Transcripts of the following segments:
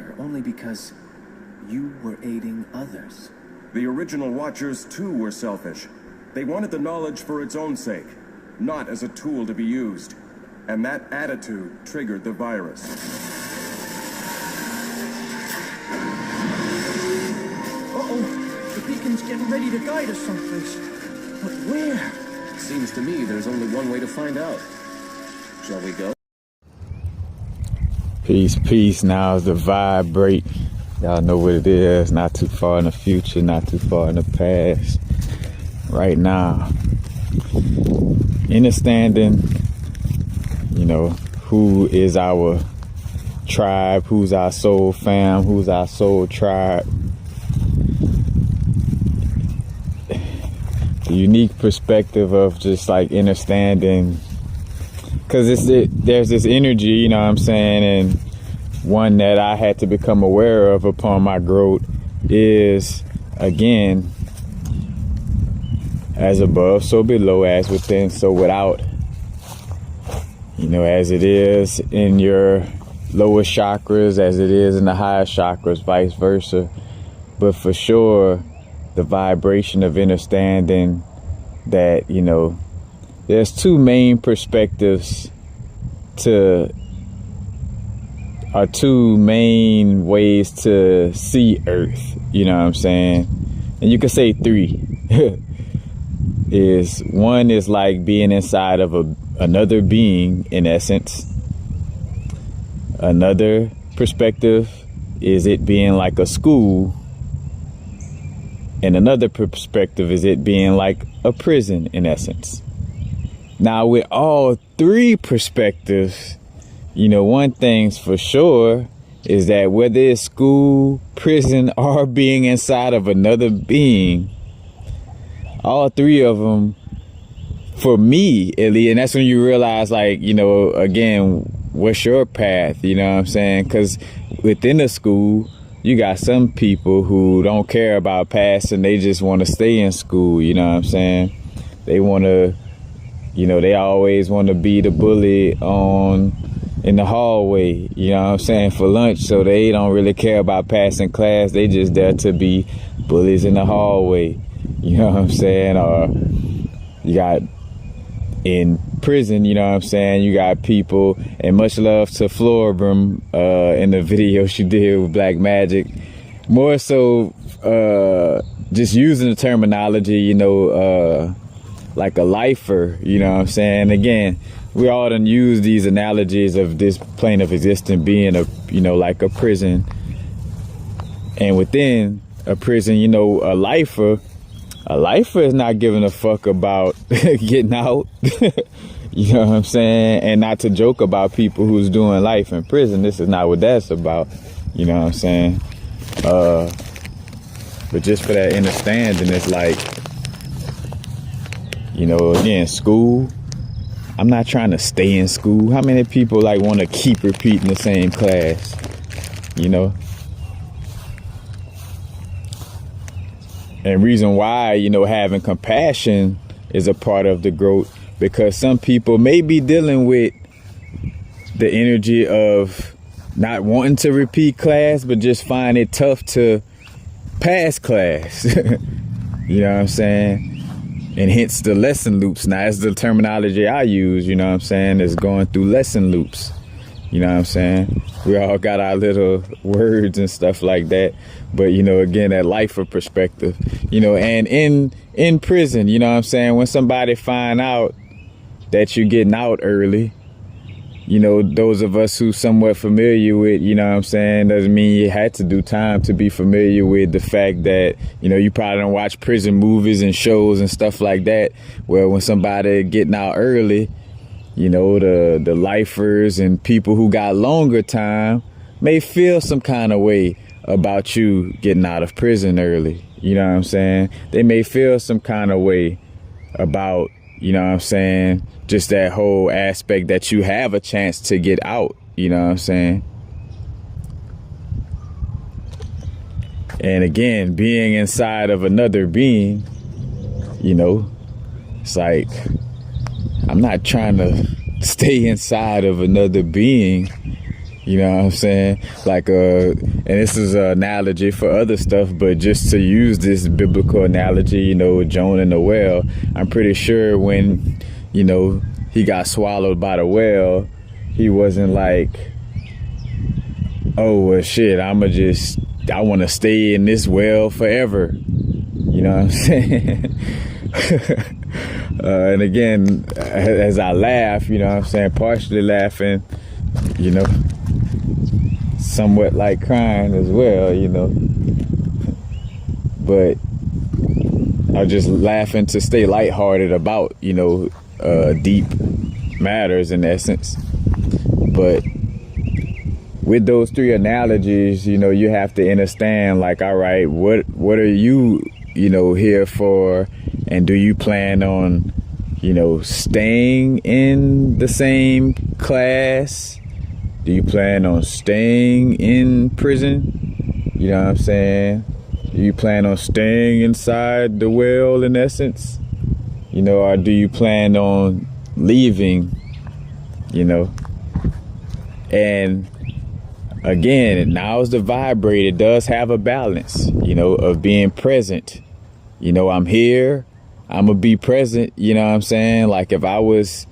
here only because you were aiding others. The original Watchers, too, were selfish. They wanted the knowledge for its own sake, not as a tool to be used. And that attitude triggered the virus. Uh-oh, the beacon's getting ready to guide us someplace. But where? Seems to me there's only one way to find out. Shall we go? Peace, peace. Now is the vibrate. Y'all know what it is. Not too far in the future, not too far in the past. Right now. Understanding, you know, who is our tribe, who's our soul fam, who's our soul tribe. The unique perspective of just like understanding, because there's this energy, you know what I'm saying, and one that I had to become aware of upon my growth is, again, as above, so below, as within, so without. You know, as it is in your lower chakras, as it is in the higher chakras, vice versa. But for sure, the vibration of understanding that, you know, there's two main perspectives or two main ways to see Earth, you know what I'm saying? And you could say three. One is like being inside of another being, in essence. Another perspective is it being like a school. And another perspective is it being like a prison, in essence. Now, with all three perspectives, you know, one thing's for sure is that whether it's school, prison, or being inside of another being, all three of them, for me, at least, and that's when you realize, like, you know, again, what's your path, you know what I'm saying? Because within the school, you got some people who don't care about passing, they just want to stay in school, you know what I'm saying? They want to, you know, they always want to be the bully in the hallway, you know what I'm saying, for lunch, so they don't really care about passing class, they just there to be bullies in the hallway, you know what I'm saying? Or you got in prison, you know what I'm saying, you got people, and much love to Florbrum in the video she did with Black Magic, more so just using the terminology, you know, like a lifer, you know what I'm saying. Again, we all done use these analogies of this plane of existence being a, you know, like a prison, and within a prison, you know, a lifer is not giving a fuck about getting out. You know what I'm saying? And not to joke about people who's doing life in prison. This is not what that's about. You know what I'm saying? But just for that understanding, it's like, you know, again, school. I'm not trying to stay in school. How many people like want to keep repeating the same class? You know? And reason why, you know, having compassion is a part of the growth, because some people may be dealing with the energy of not wanting to repeat class, but just find it tough to pass class. You know what I'm saying? And hence the lesson loops. Now, that's the terminology I use, you know what I'm saying, is going through lesson loops. You know what I'm saying? We all got our little words and stuff like that. But, you know, again, that lifer perspective, you know, and in prison, you know what I'm saying, when somebody find out that you're getting out early, you know, those of us who somewhat familiar with, you know what I'm saying, doesn't mean you had to do time to be familiar with the fact that, you know, you probably don't watch prison movies and shows and stuff like that, where when somebody getting out early, you know, the lifers and people who got longer time may feel some kind of way about you getting out of prison early. You know what I'm saying? They may feel some kind of way about, you know what I'm saying, just that whole aspect that you have a chance to get out. You know what I'm saying? And again, being inside of another being, you know, it's like, I'm not trying to stay inside of another being, You know what I'm saying? Like, and this is an analogy for other stuff, but just to use this biblical analogy, you know, with Jonah and the whale, I'm pretty sure when, you know, he got swallowed by the whale, he wasn't like, oh, well, shit, I want to stay in this well forever. You know what I'm saying? And again, as I laugh, you know what I'm saying, partially laughing, you know, somewhat like crying as well, you know, but I'm just laughing to stay lighthearted about, you know, deep matters in essence. But with those three analogies, you know, you have to understand, like, all right, what are you, you know, here for? And do you plan on, you know, staying in the same class? Do you plan on staying in prison? You know what I'm saying? Do you plan on staying inside the well in essence? You know, or do you plan on leaving, you know? And again, now's the vibrate. It does have a balance, you know, of being present. You know, I'm here, I'm gonna be present, you know what I'm saying? Like if I was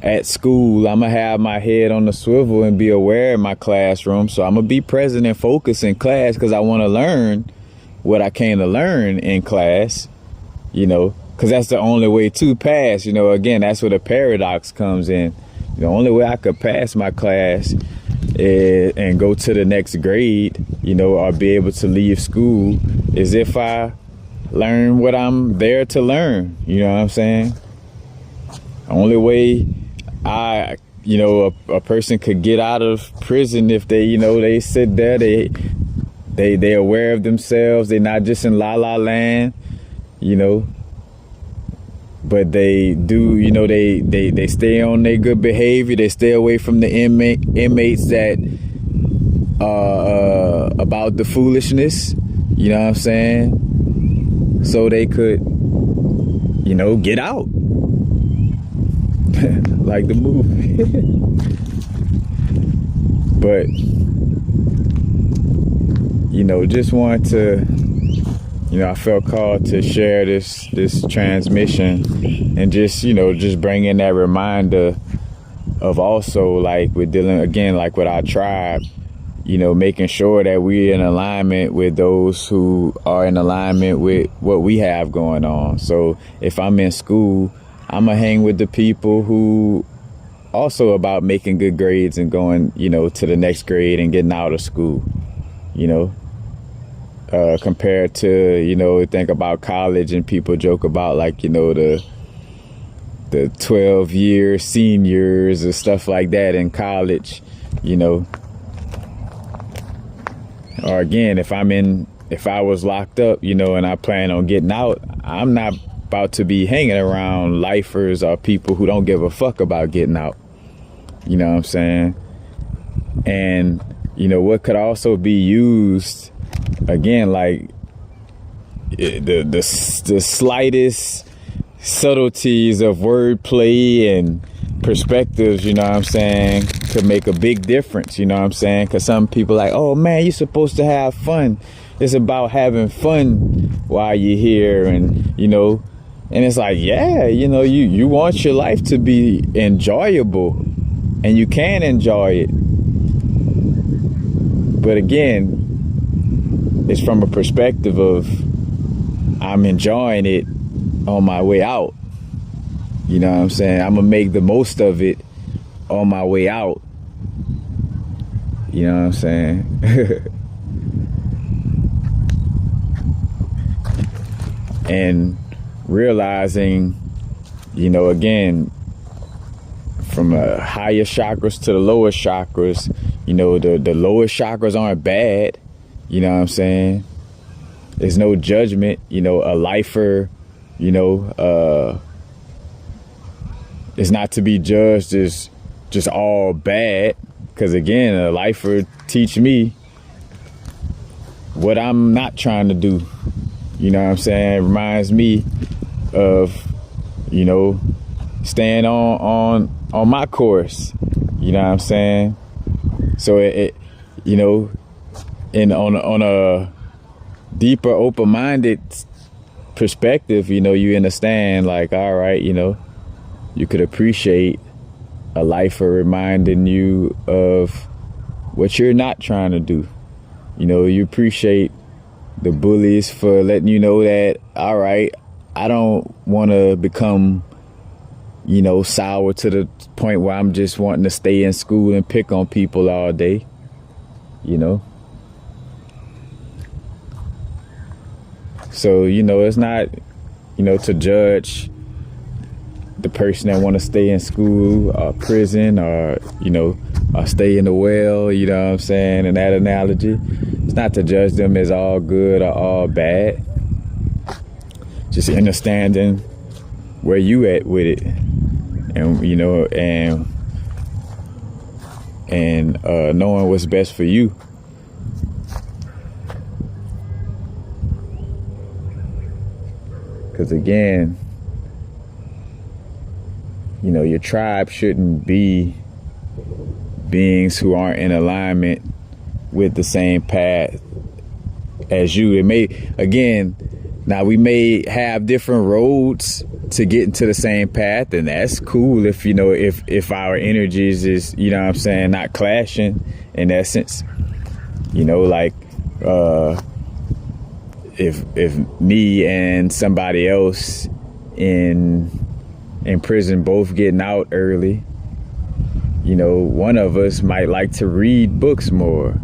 at school, I'm gonna have my head on the swivel and be aware in my classroom. So I'm gonna be present and focused in class because I want to learn what I came to learn in class, you know, because that's the only way to pass. You know, again, that's where the paradox comes in. The only way I could pass my class and go to the next grade, you know, or be able to leave school is if I learn what I'm there to learn. You know what I'm saying? The only way a person could get out of prison if they, you know, they sit there, they're aware of themselves. They're not just in la la land, you know, but they do, you know, they stay on their good behavior. They stay away from the inmates that about the foolishness, you know what I'm saying? So they could, you know, get out. Like the movie. But, you know, just wanted to, you know, I felt called to share this transmission and just, you know, just bring in that reminder of also, like, we're dealing, again, like with our tribe, you know, making sure that we're in alignment with those who are in alignment with what we have going on. So if I'm in school, I'm gonna hang with the people who also about making good grades and going, you know, to the next grade and getting out of school, you know, compared to, you know, think about college and people joke about, like, you know, the 12-year seniors or stuff like that in college, you know. Or again, if I was locked up, you know, and I plan on getting out, I'm not about to be hanging around lifers or people who don't give a fuck about getting out. You know what I'm saying? And, you know, what could also be used, again, like the slightest subtleties of wordplay and perspectives, you know what I'm saying, could make a big difference, you know what I'm saying? Because some people like, oh man, you're supposed to have fun. It's about having fun while you're here, and, you know, and it's like, yeah, you know, you want your life to be enjoyable, and you can enjoy it. But again, it's from a perspective of I'm enjoying it on my way out. You know what I'm saying? I'm gonna make the most of it on my way out. You know what I'm saying? And realizing, you know, again, from the higher chakras to the lower chakras, you know, the lower chakras aren't bad. You know what I'm saying? There's no judgment. You know, a lifer, you know, is not to be judged as just all bad. Because again, a lifer teach me what I'm not trying to do. You know what I'm saying? It reminds me of, you know, staying on my course. You know what I'm saying? So it you know, and on a deeper, open-minded perspective, you know, you understand, like, all right, you know, you could appreciate a lifer reminding you of what you're not trying to do. You know, you appreciate the bullies for letting you know that, all right, I don't want to become, you know, sour to the point where I'm just wanting to stay in school and pick on people all day, you know. So, you know, it's not, you know, to judge the person that want to stay in school or prison or, you know, or stay in the well, you know what I'm saying, in that analogy. It's not to judge them as all good or all bad. Just understanding where you at with it. And, you know, and knowing what's best for you. Because again, you know, your tribe shouldn't be beings who aren't in alignment with the same path as you. It may, again, now we may have different roads to get into the same path, and that's cool if, you know, if our energies is, you know what I'm saying, not clashing in essence. You know, like, if me and somebody else in prison both getting out early, you know, one of us might like to read books more,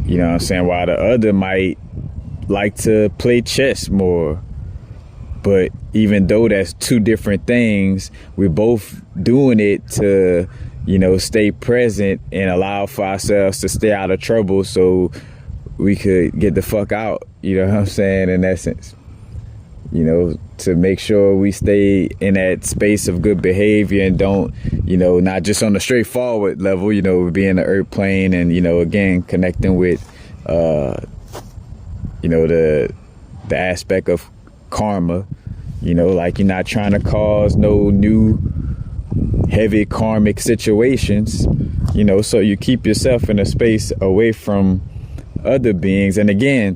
you know what I'm saying, while the other might like to play chess more. But even though that's two different things, we're both doing it to, you know, stay present and allow for ourselves to stay out of trouble so we could get the fuck out, you know what I'm saying, in essence. You know, to make sure we stay in that space of good behavior and don't, you know, not just on the straightforward level, you know, being the earth plane and, you know, again, connecting with, you know, the aspect of karma, you know, like you're not trying to cause no new heavy karmic situations, you know, so you keep yourself in a space away from other beings. And again,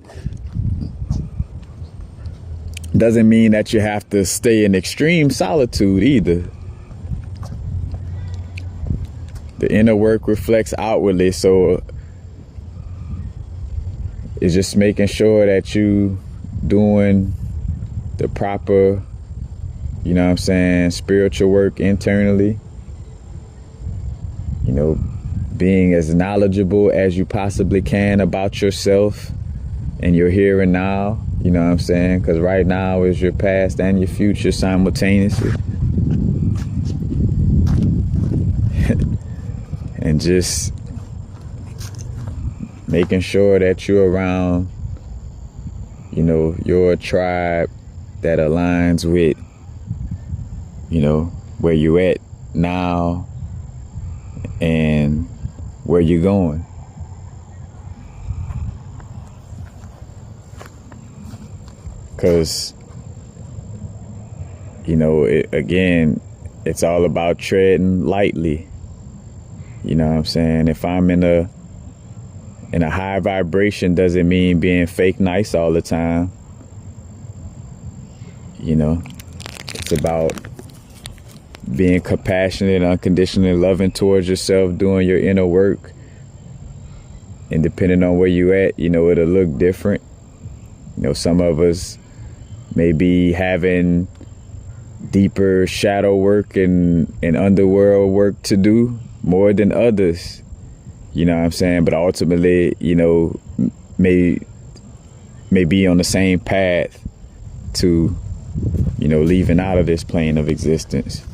doesn't mean that you have to stay in extreme solitude either. The inner work reflects outwardly, so it's just making sure that you doing the proper, you know what I'm saying, spiritual work internally. You know, being as knowledgeable as you possibly can about yourself and your here and now. You know what I'm saying? Because right now is your past and your future simultaneously. And just making sure that you're around, you know, your tribe that aligns with, you know, where you at now and where you're going. Because, you know, again, it's all about treading lightly. You know what I'm saying? If I'm in a high vibration, doesn't mean being fake nice all the time. You know, it's about being compassionate, unconditionally loving towards yourself, doing your inner work. And depending on where you at, you know, it'll look different. You know, some of us may be having deeper shadow work and underworld work to do more than others. You know what I'm saying? But ultimately, you know, may be on the same path to, you know, leaving out of this plane of existence.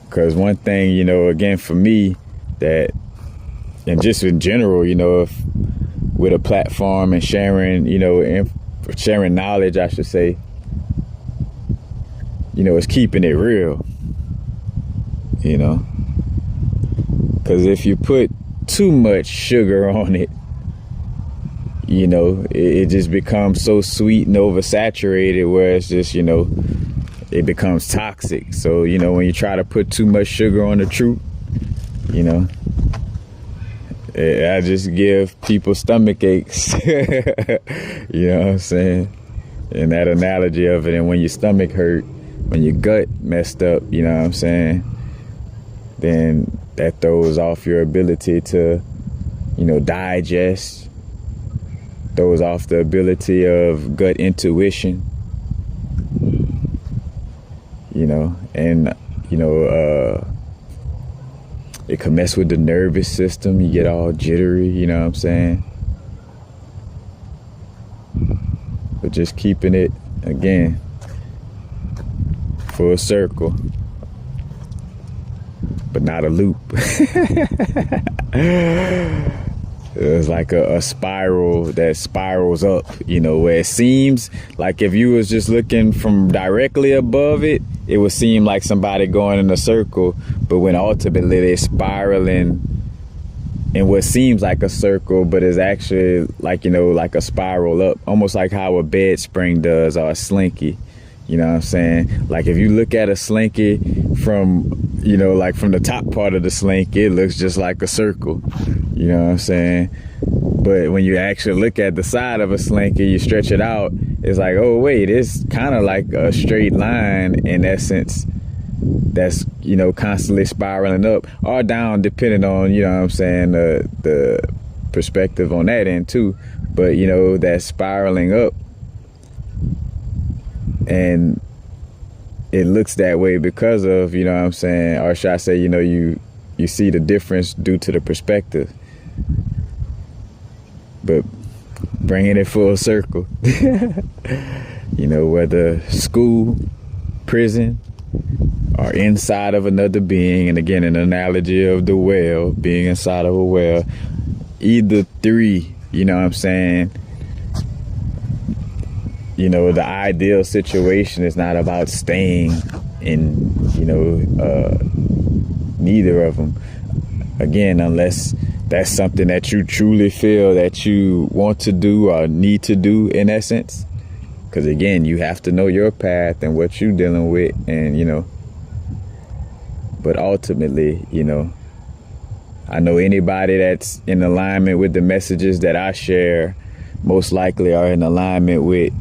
Because one thing, you know, again, for me, that, and just in general, you know, if with a platform and sharing, you know, sharing knowledge, I should say, you know, it's keeping it real, you know, because if you put too much sugar on it, you know, it just becomes so sweet and oversaturated where it's just, you know, it becomes toxic. So, you know, when you try to put too much sugar on the truth, you know, I just give people stomach aches. You know what I'm saying? And that analogy of it, and when your stomach hurt, when your gut messed up, you know what I'm saying, then that throws off your ability to, you know, digest, throws off the ability of gut intuition, you know, and, you know, it can mess with the nervous system. You get all jittery, you know what I'm saying? But just keeping it, again, full circle, but not a loop. It's like a spiral that spirals up, you know, where it seems like if you was just looking from directly above it, it would seem like somebody going in a circle, but when ultimately they're spiraling in what seems like a circle, but is actually like, you know, like a spiral up, almost like how a bed spring does, or a slinky. You know what I'm saying? Like if you look at a slinky from, you know, like from the top part of the slinky, it looks just like a circle. You know what I'm saying? But when you actually look at the side of a slinky, you stretch it out, it's like, oh wait, it's kind of like a straight line in essence that's, you know, constantly spiraling up or down, depending on, you know what I'm saying, the perspective on that end too. But, you know, that spiraling up, and it looks that way because of, you know what I'm saying, or should I say, you know, you see the difference due to the perspective. But bringing it full circle, you know, whether school, prison, or inside of another being, and again, an analogy of the well, being inside of a well, either three, you know what I'm saying, you know, the ideal situation is not about staying in, you know, neither of them. Again, unless that's something that you truly feel that you want to do or need to do in essence. Because again, you have to know your path and what you're dealing with, and, you know, but ultimately, you know, I know anybody that's in alignment with the messages that I share most likely are in alignment with,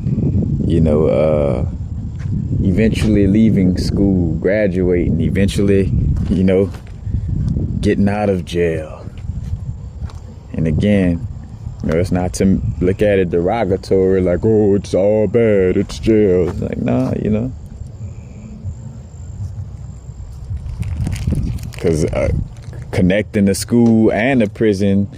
you know, eventually leaving school, graduating, eventually, you know, getting out of jail. And again, you know, it's not to look at it derogatory, like, oh, it's all bad, it's jail. It's like, nah, you know. Because connecting the school and the prison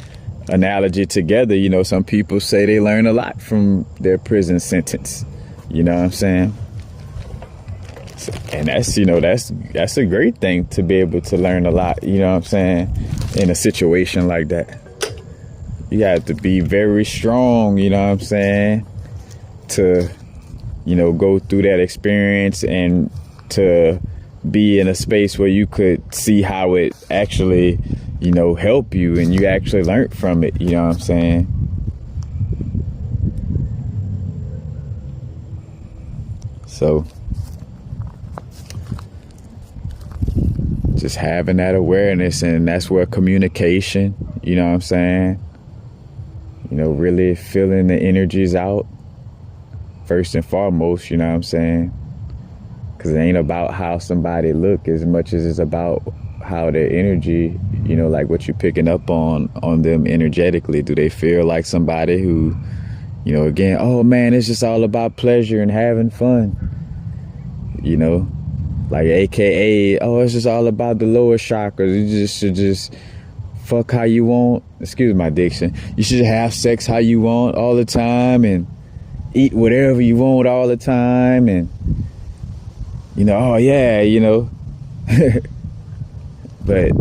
analogy together, you know, some people say they learn a lot from their prison sentence. You know what I'm saying? So, and that's, you know, that's a great thing to be able to learn a lot, you know what I'm saying, in a situation like that. You have to be very strong, you know what I'm saying, to, you know, go through that experience and to be in a space where you could see how it actually, you know, help you and you actually learn from it, you know what I'm saying? So just having that awareness, and that's where communication, you know what I'm saying? You know, really feeling the energies out first and foremost, you know what I'm saying? Because it ain't about how somebody look as much as it's about how their energy, you know, like what you're picking up on them energetically. Do they feel like somebody who, you know, again, oh man, it's just all about pleasure and having fun, you know, like AKA, oh, it's just all about the lower chakras. You just should just fuck how you want. Excuse my diction. You should have sex how you want all the time and eat whatever you want all the time. And, you know, oh yeah, you know, but,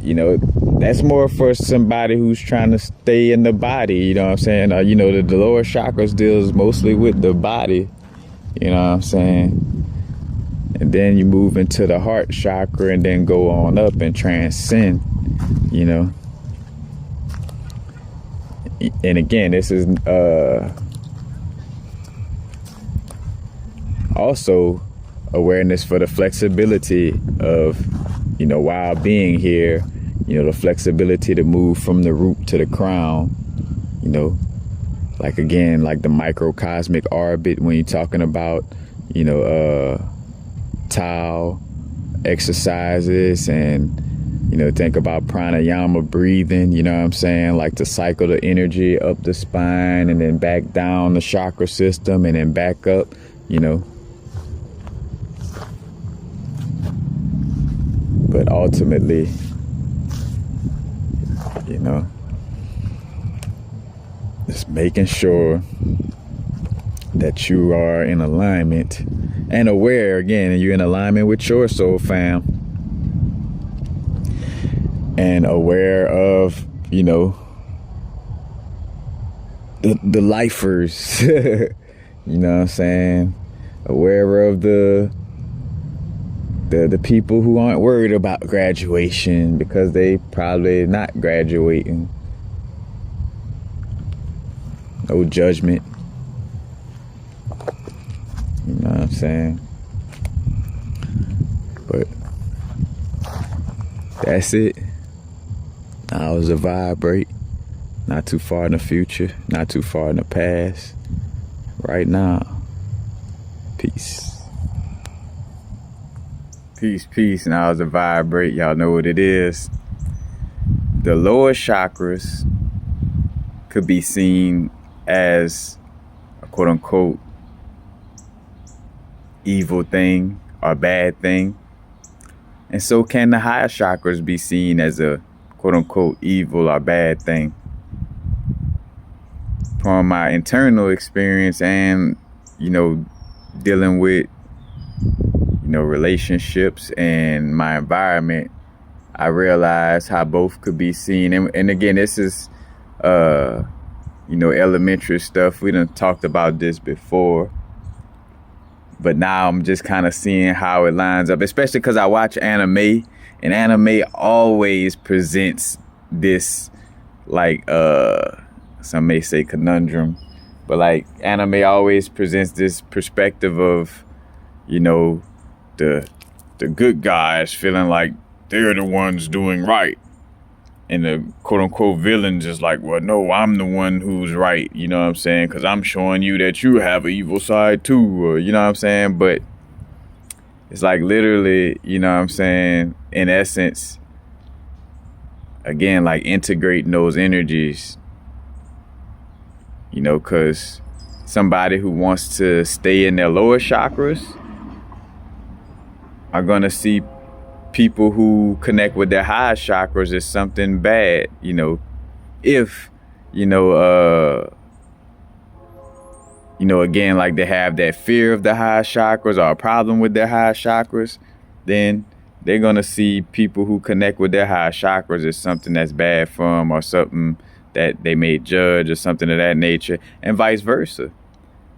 you know, that's more for somebody who's trying to stay in the body, you know what I'm saying? You know, the lower chakras deals mostly with the body, you know what I'm saying? And then you move into the heart chakra and then go on up and transcend, you know. And again, this is also awareness for the flexibility of, while being here, the flexibility to move from the root to the crown, like again, like the microcosmic orbit when you're talking about, Tao exercises and, think about pranayama breathing, you know what I'm saying? Like to cycle the energy up the spine and then back down the chakra system and then back up, But ultimately, just making sure that you are in alignment and aware, again, you're in alignment with your soul fam, and aware of, the lifers, you know what I'm saying? Aware of the people who aren't worried about graduation because they probably not graduating. No judgment. You know what I'm saying? But that's it. Now is a vibrate. Not too far in the future, not too far in the past. Right now. Peace. Peace, peace. Now is a vibrate. Y'all know what it is. The lower chakras could be seen as a quote unquote evil thing or bad thing. And so can the higher chakras be seen as a quote unquote evil or bad thing. From my internal experience and, dealing with, relationships and my environment, I realized how both could be seen. And again, this is, elementary stuff. We done talked about this before. But now I'm just kind of seeing how it lines up, especially because I watch anime, and anime always presents this, like, some may say conundrum, but like anime always presents this perspective of, the good guys feeling like they're the ones doing right. And the quote unquote villains is like, well, no, I'm the one who's right. You know what I'm saying? Because I'm showing you that you have an evil side too. Or, you know what I'm saying? But it's like literally, you know what I'm saying? In essence, again, like integrating those energies, because somebody who wants to stay in their lower chakras are going to see people who connect with their higher chakras as something bad, if, again, like they have that fear of the higher chakras or a problem with their higher chakras, then they're going to see people who connect with their higher chakras as something that's bad for them or something that they may judge or something of that nature, and vice versa.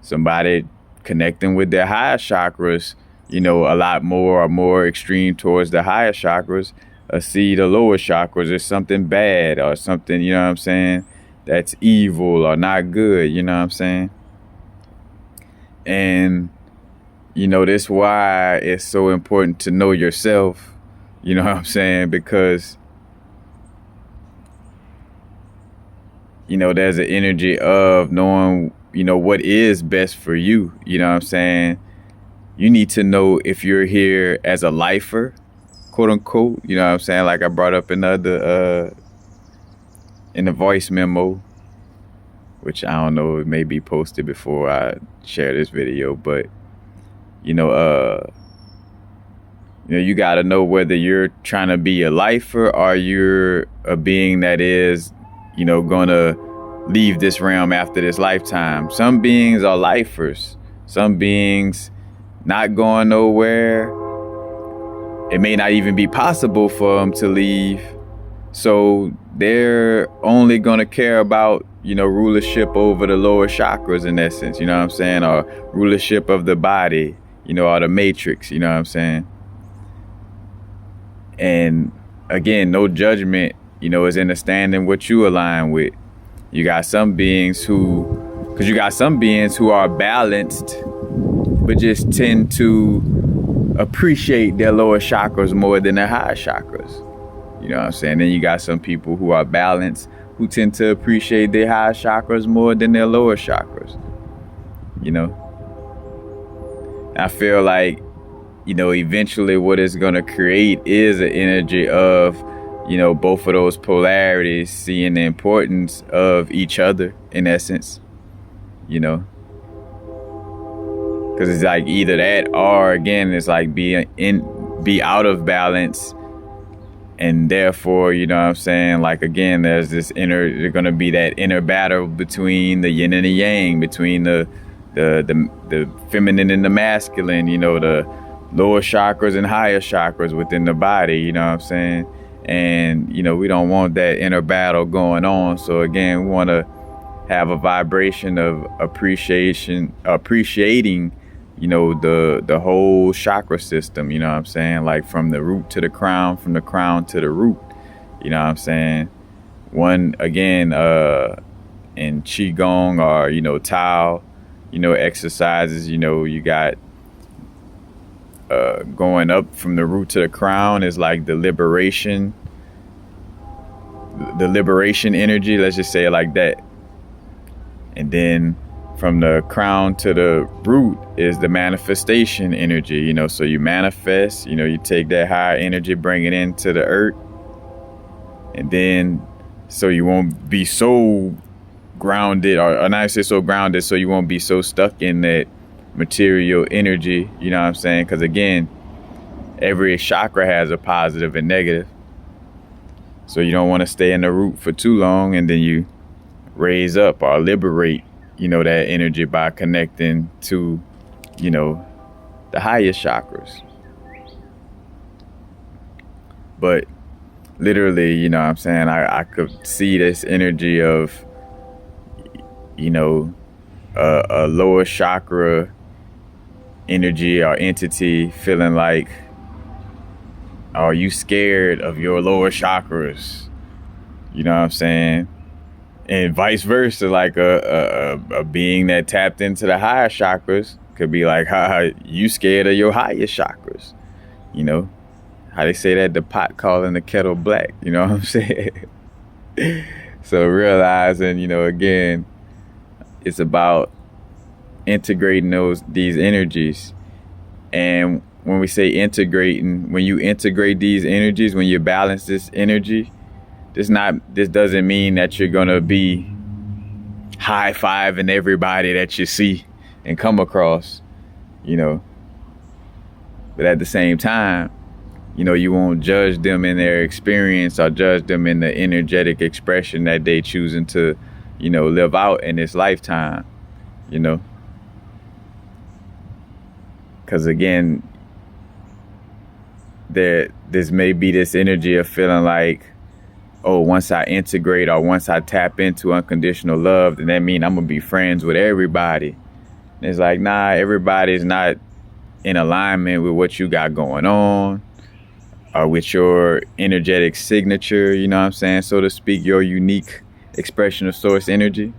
Somebody connecting with their higher chakras, a lot more or more extreme towards the higher chakras, see the lower chakras as something bad or something, you know what I'm saying, that's evil or not good, you know what I'm saying? And, that's why it's so important to know yourself, you know what I'm saying? Because, there's an energy of knowing, what is best for you, you know what I'm saying? You need to know if you're here as a lifer, quote unquote, you know what I'm saying? Like I brought up in the voice memo, which I don't know, it may be posted before I share this video, but, you got to know whether you're trying to be a lifer or you're a being that is, going to leave this realm after this lifetime. Some beings are lifers. Some beings not going nowhere. It may not even be possible for them to leave. So they're only going to care about, rulership over the lower chakras in essence, you know what I'm saying? Or rulership of the body, or the matrix, you know what I'm saying? And again, no judgment, is understanding what you align with. You got some beings who are balanced, but just tend to appreciate their lower chakras more than their higher chakras. You know what I'm saying? Then you got some people who are balanced who tend to appreciate their higher chakras more than their lower chakras. You know? I feel like, you know, eventually what it's going to create is an energy of, you know, both of those polarities seeing the importance of each other, in essence, you know, because it's like either that or, again, it's like be out of balance, and therefore, you know what I'm saying, like, again, there's going to be that inner battle between the yin and the yang, between the feminine and the masculine, you know, the lower chakras and higher chakras within the body, you know what I'm saying? And, you know, we don't want that inner battle going on. So again, we want to have a vibration of appreciating, you know, the whole chakra system, you know what I'm saying? Like from the root to the crown, from the crown to the root, you know what I'm saying? One, again, in Qigong or, you know, Tao, you know, exercises, you know, you got going up from the root to the crown is like the liberation energy, let's just say it like that. And then from the crown to the root is the manifestation energy, you know, so you manifest, you know, you take that higher energy, bring it into the earth, and then so you won't be so grounded, or not say so grounded, so you won't be so stuck in that material energy, you know what I'm saying? Because again, every chakra has a positive and negative, so you don't want to stay in the root for too long, and then you raise up or liberate, you know, that energy by connecting to, you know, the highest chakras. But literally, you know what I'm saying, I could see this energy of, you know, a lower chakra energy or entity feeling like, are you scared of your lower chakras? You know what I'm saying? And vice versa, like a being that tapped into the higher chakras could be like, ha, you scared of your highest chakras. You know, how they say that, the pot calling the kettle black, you know what I'm saying? So realizing, you know, again, it's about integrating these energies. And when we say integrating, when you integrate these energies, when you balance this energy, this doesn't mean that you're gonna be high-fiving everybody that you see and come across, you know. But at the same time, you know, you won't judge them in their experience or judge them in the energetic expression that they choosing to, you know, live out in this lifetime, you know. Because again, this may be this energy of feeling like, oh, once I integrate or once I tap into unconditional love, then that means I'm going to be friends with everybody. And it's like, nah, everybody's not in alignment with what you got going on or with your energetic signature, you know what I'm saying, so to speak, your unique expression of source energy.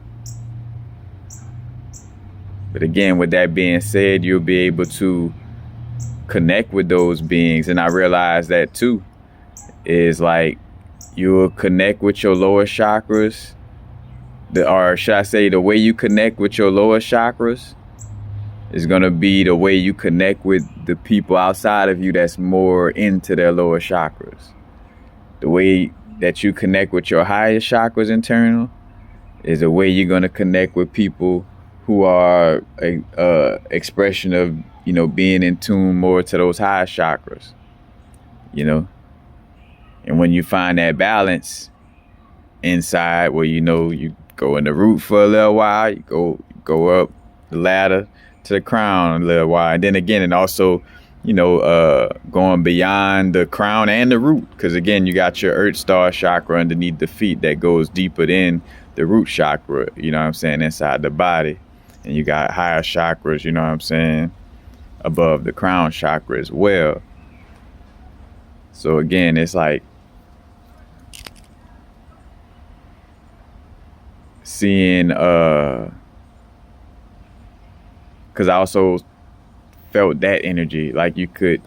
But again, with that being said, you'll be able to connect with those beings. And I realize that too, is like you'll connect with your lower chakras, or should I say, the way you connect with your lower chakras is going to be the way you connect with the people outside of you that's more into their lower chakras. The way that you connect with your higher chakras internal is the way you're going to connect with people who are a expression of, you know, being in tune more to those higher chakras, you know. And when you find that balance inside, where, you know, you go in the root for a little while, you go up the ladder to the crown a little while, and then again, and also, you know, going beyond the crown and the root, because again, you got your earth star chakra underneath the feet that goes deeper than the root chakra, you know what I'm saying, inside the body. And you got higher chakras, you know what I'm saying, above the crown chakra as well. So again, it's like seeing, because I also felt that energy. Like you could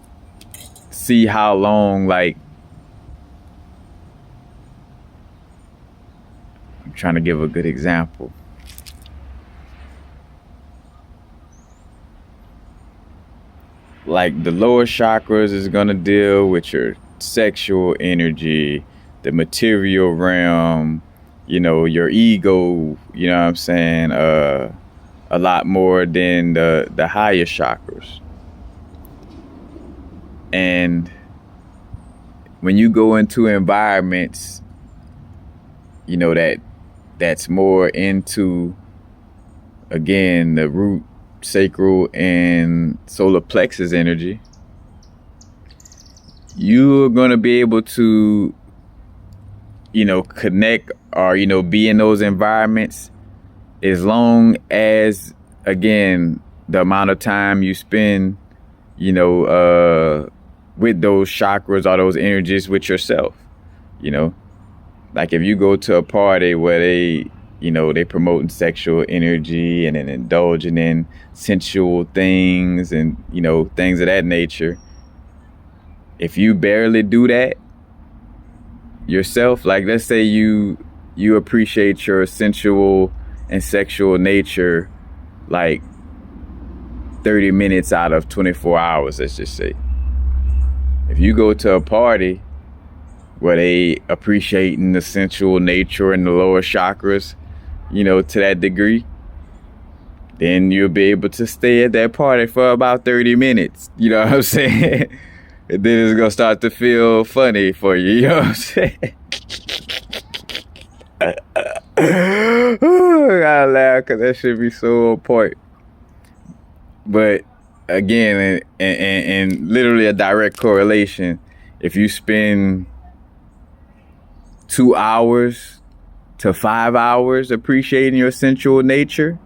see how long, like, I'm trying to give a good example. Like the lower chakras is gonna deal with your sexual energy, the material realm, you know, your ego, you know what I'm saying, a lot more than the higher chakras. And when you go into environments, you know, that's more into, again, the root, sacral, and solar plexus energy, you're going to be able to, you know, connect or, you know, be in those environments as long as, again, the amount of time you spend, you know, with those chakras or those energies with yourself, you know. Like if you go to a party where they, you know, they promoting sexual energy and then indulging in sensual things and, you know, things of that nature. If you barely do that yourself, like let's say you appreciate your sensual and sexual nature like 30 minutes out of 24 hours, let's just say. If you go to a party where they appreciating the sensual nature and the lower chakras, you know, to that degree, then you'll be able to stay at that party for about 30 minutes. You know what I'm saying? And then it's gonna start to feel funny for you. You know what I'm saying? Ooh, I gotta laugh because that should be so on point. But again, and literally a direct correlation, if you spend 2 hours to 5 hours appreciating your sensual nature,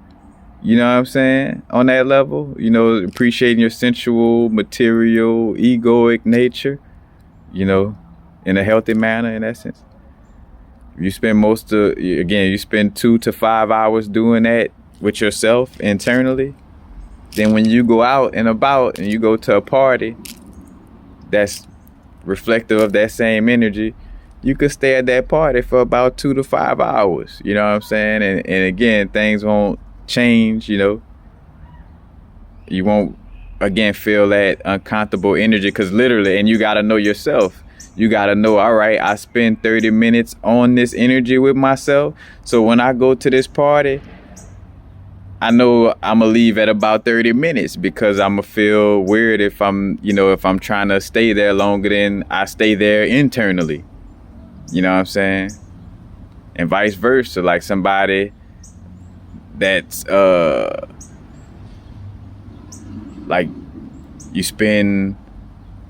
you know what I'm saying, on that level, you know, appreciating your sensual, material, egoic nature, you know, in a healthy manner, in essence. You spend you spend 2 to 5 hours doing that with yourself internally. Then when you go out and about and you go to a party that's reflective of that same energy, you could stay at that party for about 2 to 5 hours. You know what I'm saying? And again, things won't change, you know. You won't, again, feel that uncomfortable energy because literally, and you got to know yourself. You got to know, all right, I spend 30 minutes on this energy with myself. So when I go to this party, I know I'm going to leave at about 30 minutes because I'm going to feel weird if I'm trying to stay there longer than I stay there internally. You know what I'm saying? And vice versa, like somebody that's like you spend,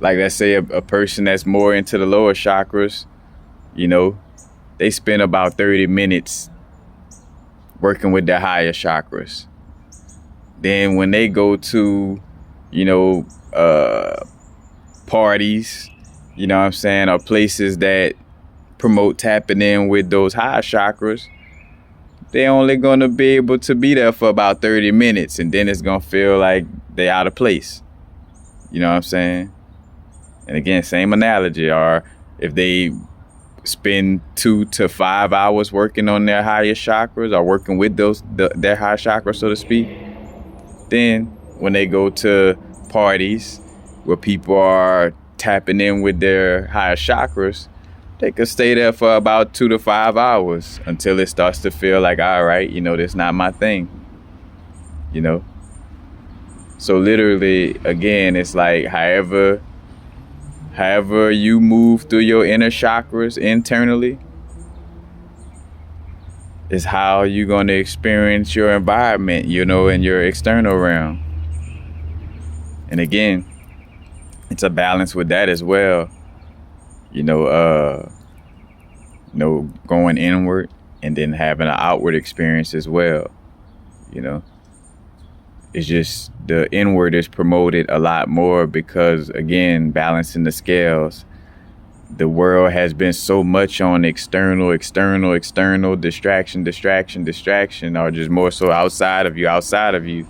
like let's say a person that's more into the lower chakras, you know, they spend about 30 minutes working with their higher chakras. Then when they go to, you know, parties, you know what I'm saying, or places that promote tapping in with those high chakras, they're only going to be able to be there for about 30 minutes. And then it's going to feel like they're out of place. You know what I'm saying? And again, same analogy. Or if they spend 2 to 5 hours working on their higher chakras or working with their high chakras, so to speak, then when they go to parties where people are tapping in with their higher chakras, they could stay there for about 2 to 5 hours until it starts to feel like, all right, you know, that's not my thing, you know? So literally, again, it's like however you move through your inner chakras internally is how you're going to experience your environment, you know, in your external realm. And again, it's a balance with that as well. You know, going inward and then having an outward experience as well. You know, it's just the inward is promoted a lot more because, again, balancing the scales. The world has been so much on external, distraction, or just more so outside of you,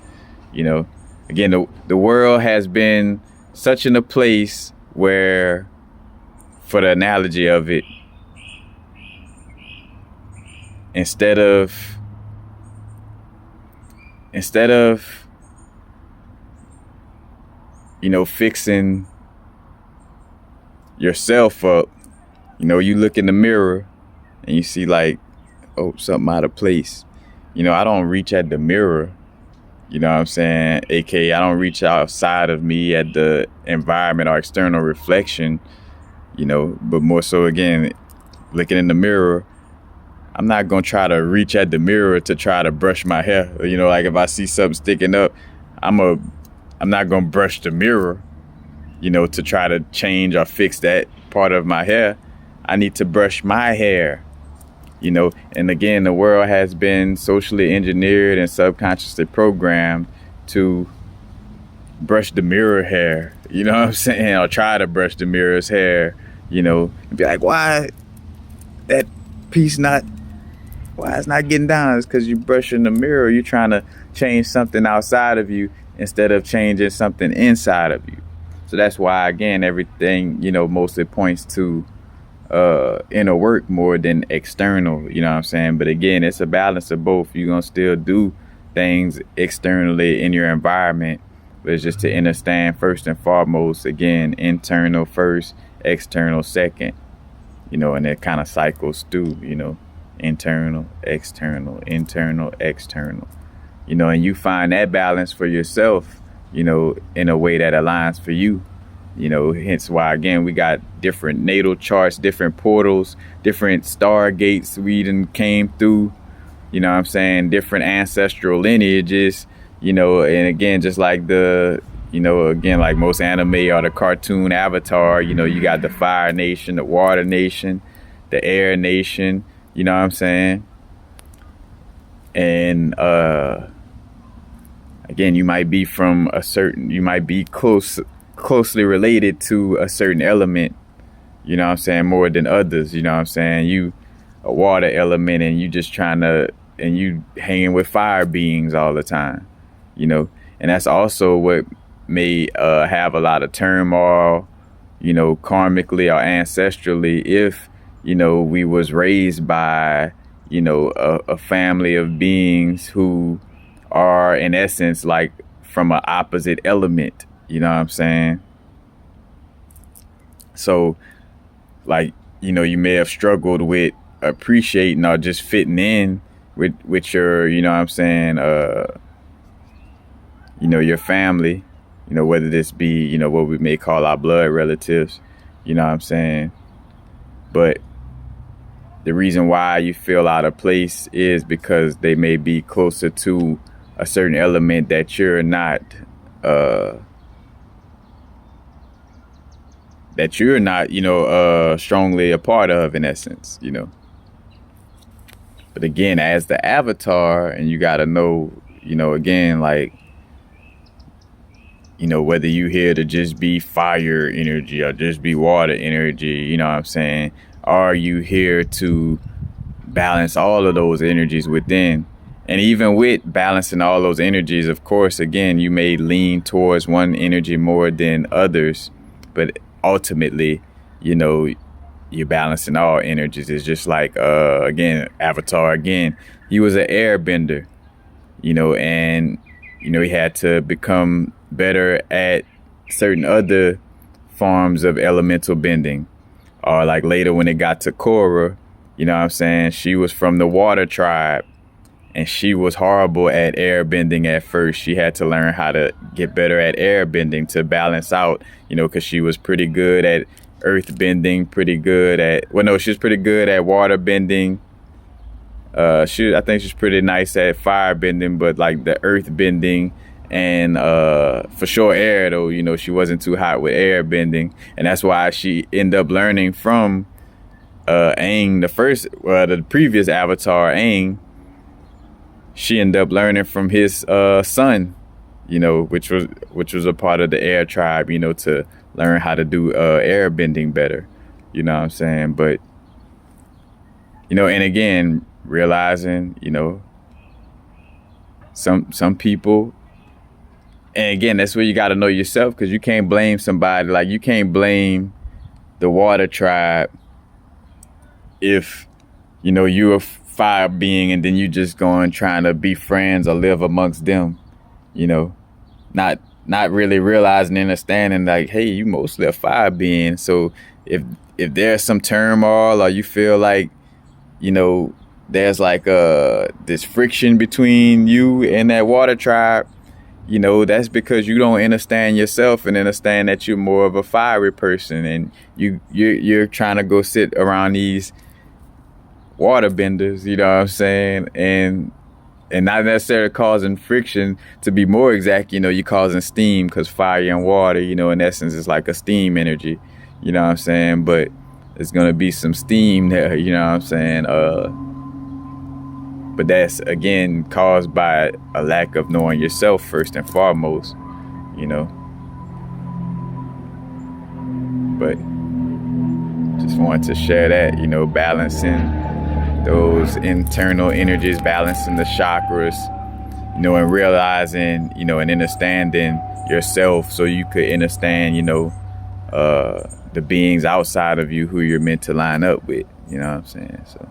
you know. again, the world has been such in a place where, for the analogy of it, instead of fixing yourself up, you look in the mirror and you see like, oh, something out of place. I don't reach at the mirror, you know what I'm saying? AKA, I don't reach outside of me at the environment or external reflection, but more so, again, looking in the mirror, I'm not going to try to reach at the mirror to try to brush my hair. Like if I see something sticking up, I'm not going to brush the mirror, to try to change or fix that part of my hair. I need to brush my hair, and again, the world has been socially engineered and subconsciously programmed to brush the mirror hair, you know what I'm saying? Or try to brush the mirror's hair, and be like, why that piece why it's not getting down? It's because you're brushing the mirror. You're trying to change something outside of you instead of changing something inside of you. So that's why, again, everything, mostly points to inner work more than external, you know what I'm saying? But again, it's a balance of both. You're going to still do things externally in your environment, but it's just to understand first and foremost, again, internal first, external second, and it kind of cycles through, internal, external, external, and you find that balance for yourself, in a way that aligns for you. Hence why, again, we got different natal charts, different portals, different stargates we done came through, different ancestral lineages, and again, just like like most anime or the cartoon Avatar, you got the Fire Nation, the Water Nation, the Air Nation, you know what I'm saying? And again, you might be closely related to a certain element, you know what I'm saying, more than others, you know what I'm saying? You a water element and you hanging with fire beings all the time, and that's also what may have a lot of turmoil, karmically or ancestrally, if we was raised by a family of beings who are in essence like from an opposite element. You know what I'm saying? So, like, you may have struggled with appreciating or just fitting in with your, you know what I'm saying, your family, whether this be, what we may call our blood relatives, you know what I'm saying? But the reason why you feel out of place is because they may be closer to a certain element that you're not, strongly a part of, in essence, But again, as the avatar, and you got to know, again, like, whether you here to just be fire energy or just be water energy, you know what I'm saying? Are you here to balance all of those energies within? And even with balancing all those energies, of course, again, you may lean towards one energy more than others, but ultimately, you're balancing all energies. It's just like, again, Avatar, again, he was an airbender, and, he had to become better at certain other forms of elemental bending. Or like later when it got to Korra, you know what I'm saying? She was from the water tribe and she was horrible at air bending at first. She had to learn how to get better at air bending to balance out, because she was pretty good at earth bending, she was pretty good at water bending. I think she's pretty nice at fire bending, but like the earth bending and for sure air though, she wasn't too hot with air bending. And that's why she ended up learning from Aang, the previous avatar, Aang. She ended up learning from his son, which was a part of the air tribe, to learn how to do air bending better, you know what I'm saying? But, and again, realizing, some people, And again, that's where you got to know yourself, because you can't blame somebody. Like, you can't blame the water tribe if, you know, you're a fire being and then you just going trying to be friends or live amongst them, you know, not really realizing and understanding, like, hey, you mostly a fire being. So if there's some turmoil, or you feel like, you know, there's like this friction between you and that water tribe, you know, that's because you don't understand yourself and understand that you're more of a fiery person, and you're trying to go sit around these water benders, you know what I'm saying, and not necessarily causing friction. To be more exact, you know, you're causing steam, because fire and water, you know, in essence, is like a steam energy, you know what I'm saying, but there's gonna be some steam there, you know what I'm saying, but that's, again, caused by a lack of knowing yourself first and foremost, you know. But just wanted to share that, you know, balancing those internal energies, balancing the chakras, you know, and realizing, you know, and understanding yourself, so you could understand, you know, the beings outside of you who you're meant to line up with, you know what I'm saying? So,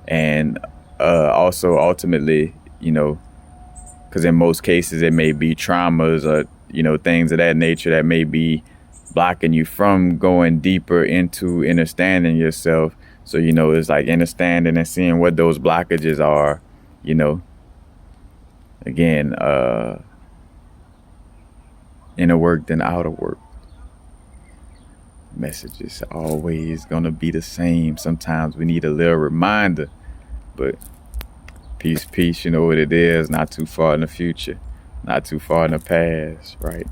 and also ultimately, you know, because in most cases it may be traumas or, you know, things of that nature that may be blocking you from going deeper into understanding yourself. So, you know, it's like understanding and seeing what those blockages are, you know. Again, inner work than outer work. Message is always gonna be the same. Sometimes we need a little reminder, but peace, you know what it is. Not too far in the future, not too far in the past, right?